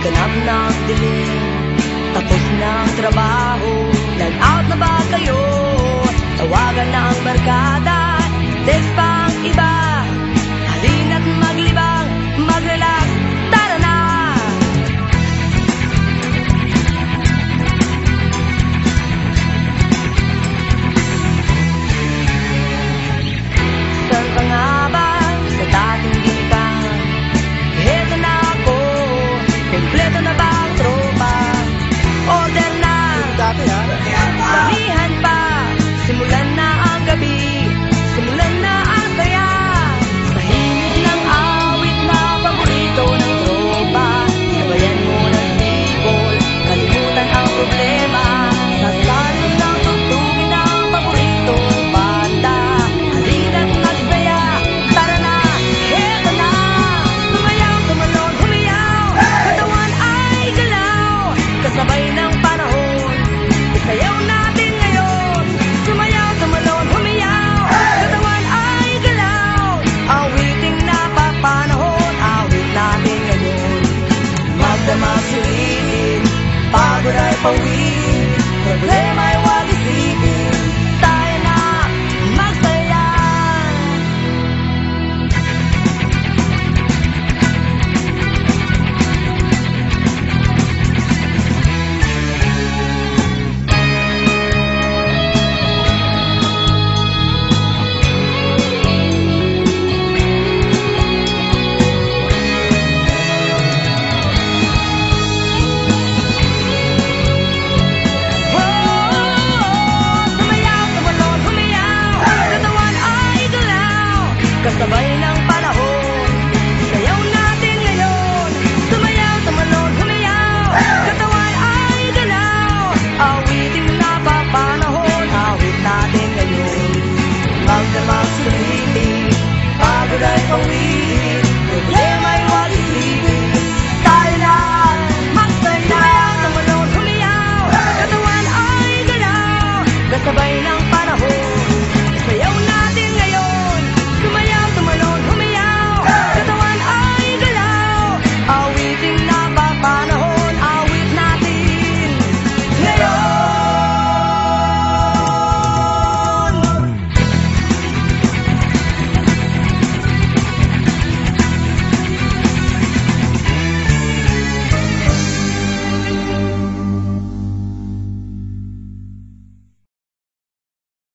ganap ng dilim, tapos ng trabaho. Nag-out na ba kayo? Tawagan na ang barkada, text pang iba. Halina't maglibang, mag-relax, tara na! Saan ka nga ba sa dating gintan? Heto na ako, kompleto na ba ang tropa? Order na, damihan pa, simulan na ang gabi, simulan na ang saya. Tahimik ng awit na paborito ng tropa, sabayan mo ng tibol, kalimutan ang problema. Sasalo ng tugtugin ang paboritong banda. Halina't magsaya, tara na, heto na! Sumayaw, tumalon, humiyaw, katawan ay galaw, kasabay ng panahon, isayaw natin ngayon. Sumayaw, tumalon, humiyaw, katawan ay galaw, awiting napapanahon, awit natin ngayon. Magdamag sulitin, pagod ay pawis,